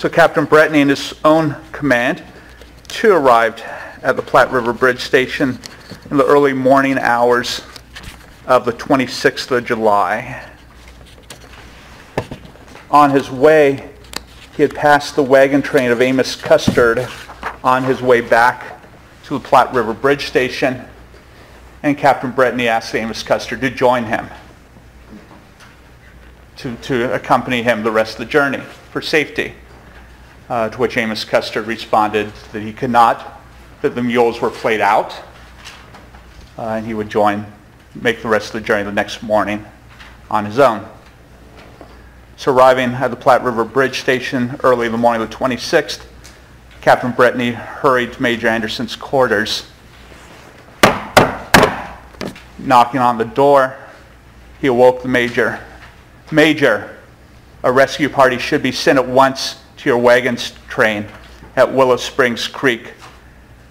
So Captain Brettany and his own command too arrived at the Platte River Bridge Station in the early morning hours of the 26th of July. On his way, he had passed the wagon train of Amos Custard on his way back to the Platte River Bridge Station, and Captain Brettany asked Amos Custard to join him, to accompany him the rest of the journey for safety. To which Amos Custard responded that he could not, that the mules were played out, and he would make the rest of the journey the next morning on his own. So arriving at the Platte River Bridge Station early in the morning of the 26th, Captain Brettany hurried to Major Anderson's quarters. Knocking on the door, he awoke the major. "Major, a rescue party should be sent at once to your wagon train at Willow Springs Creek.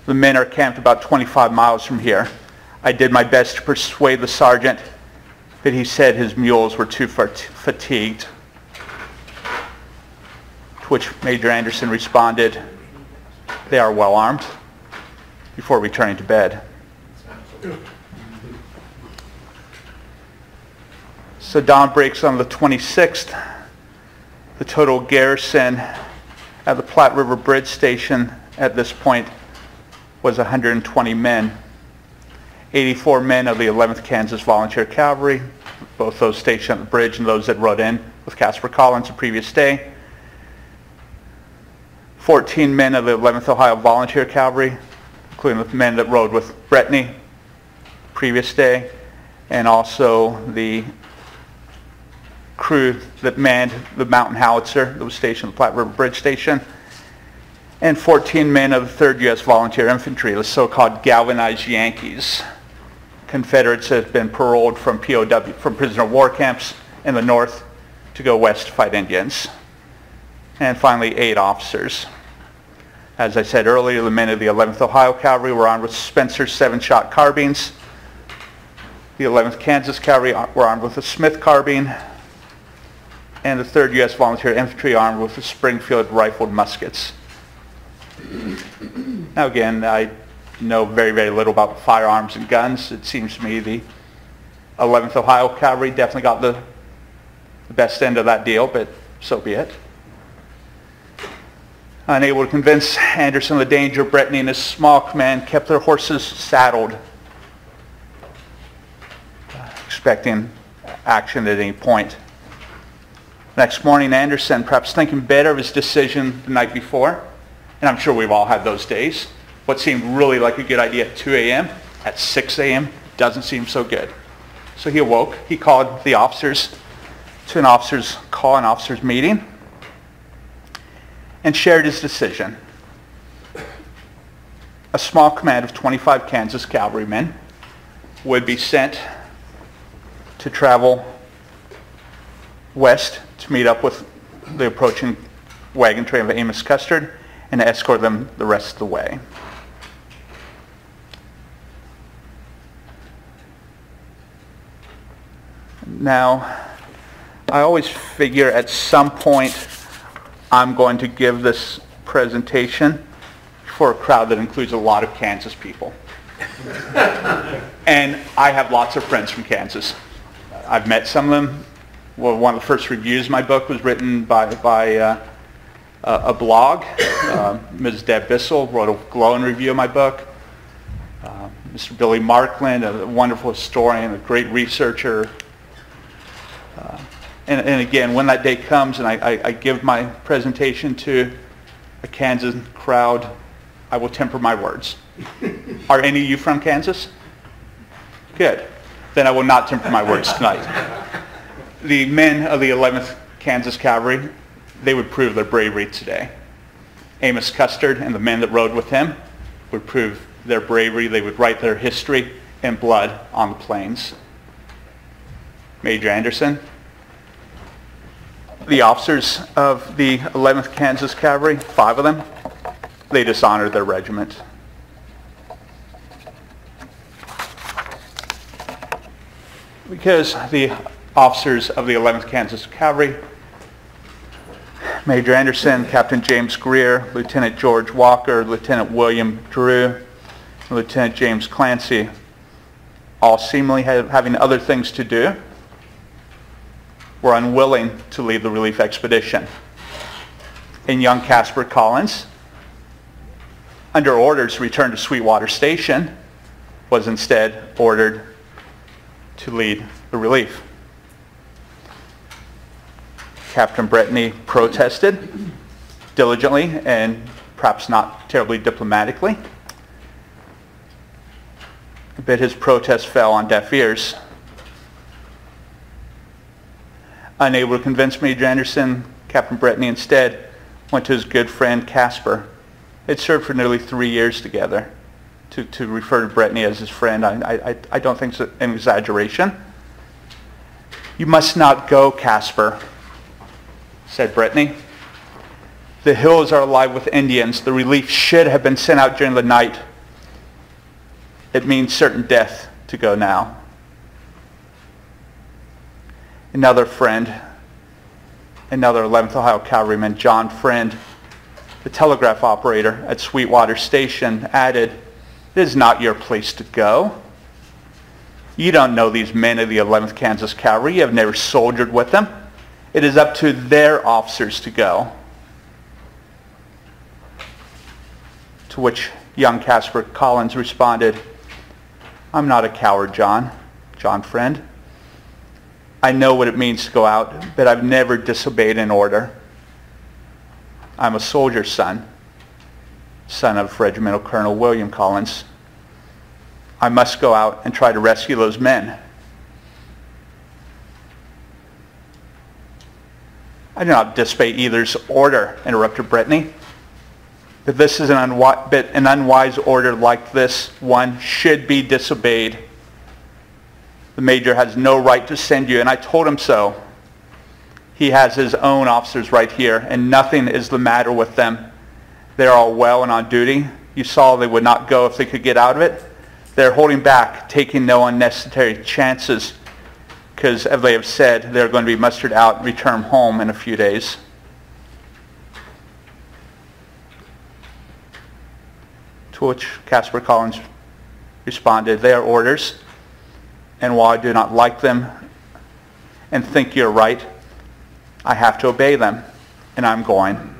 The men are camped about 25 miles from here. I did my best to persuade the sergeant, but he said his mules were too fatigued." To which Major Anderson responded, "They are well armed," before returning to bed. So dawn breaks on the 26th. The total garrison at the Platte River Bridge Station at this point was 120 men. 84 men of the 11th Kansas Volunteer Cavalry, both those stationed at the bridge and those that rode in with Caspar Collins the previous day. 14 men of the 11th Ohio Volunteer Cavalry, including the men that rode with Brettany the previous day, and also the crew that manned the mountain howitzer that was stationed at the Platte River Bridge Station, and 14 men of the 3rd U.S. Volunteer Infantry, the so-called galvanized Yankees, Confederates that had been paroled from prisoner of war camps in the north to go west to fight Indians. And finally, 8 officers. As I said earlier, the men of the 11th Ohio Cavalry were armed with Spencer 7-shot carbines. The 11th Kansas Cavalry were armed with a Smith carbine, and the 3rd U.S. Volunteer Infantry armed with the Springfield rifled muskets. Now again, I know very, very little about firearms and guns. It seems to me the 11th Ohio Cavalry definitely got the best end of that deal, but so be it. Unable to convince Anderson of the danger, Brettany and his small command kept their horses saddled, expecting action at any point. Next morning, Anderson, perhaps thinking better of his decision the night before, and I'm sure we've all had those days, what seemed really like a good idea at 2 a.m., at 6 a.m. doesn't seem so good. So he awoke. He called the officers to an officers' call, an officers' meeting, and shared his decision. A small command of 25 Kansas cavalrymen would be sent to travel west to meet up with the approaching wagon train of Amos Custard and to escort them the rest of the way. Now, I always figure at some point I'm going to give this presentation for a crowd that includes a lot of Kansas people. And I have lots of friends from Kansas. I've met some of them. Well, one of the first reviews of my book was written by a blog. Ms. Deb Bissell wrote a glowing review of my book. Mr. Billy Markland, a wonderful historian, a great researcher. And again, when that day comes and I give my presentation to a Kansas crowd, I will temper my words. Are any of you from Kansas? Good. Then I will not temper my words tonight. The men of the 11th Kansas Cavalry, they would prove their bravery today. Amos Custard and the men that rode with him would prove their bravery. They would write their history in blood on the plains. Major Anderson, the officers of the 11th Kansas Cavalry, 5 of them, they dishonored their regiment. Because the officers of the 11th Kansas Cavalry Major Anderson, Captain James Greer, Lieutenant George Walker, Lieutenant William Drew, and Lieutenant James Clancy, all seemingly having other things to do, were unwilling to leave the relief expedition. And young Caspar Collins, under orders to return to Sweetwater Station, was instead ordered to lead the relief. Captain Brittany protested diligently and perhaps not terribly diplomatically, but his protest fell on deaf ears. Unable to convince Major Anderson, Captain Brittany instead went to his good friend Caspar. They'd served for nearly 3 years together. To refer to Brittany as his friend, I don't think it's an exaggeration. "You must not go, Caspar," said Brittany. "The hills are alive with Indians. The relief should have been sent out during the night. It means certain death to go now." Another friend, another 11th Ohio Cavalryman, John Friend, the telegraph operator at Sweetwater Station, added, "It is not your place to go. You don't know these men of the 11th Kansas Cavalry. You have never soldiered with them. It is up to their officers to go." To which young Caspar Collins responded, "I'm not a coward, John Friend. I know what it means to go out, but I've never disobeyed an order. I'm a soldier's son of Regimental Colonel William Collins. I must go out and try to rescue those men." "I do not disobey either's order," interrupted Brittany. "But this is an unwise order like this one should be disobeyed. The major has no right to send you, and I told him so. He has his own officers right here, and nothing is the matter with them. They're all well and on duty. You saw they would not go if they could get out of it. They're holding back, taking no unnecessary chances, because, as they have said, they're going to be mustered out and return home in a few days." To which Caspar Collins responded, "They are orders, and while I do not like them and think you're right, I have to obey them, and I'm going.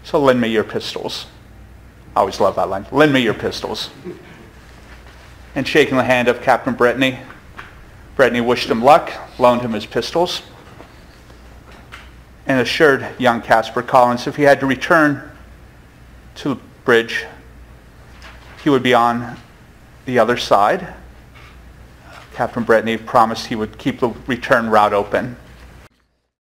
So lend me your pistols." I always love that line. "Lend me your pistols." And shaking the hand of Captain Brittany, Brittany wished him luck, loaned him his pistols, and assured young Caspar Collins if he had to return to the bridge, he would be on the other side. Captain Brittany promised he would keep the return route open.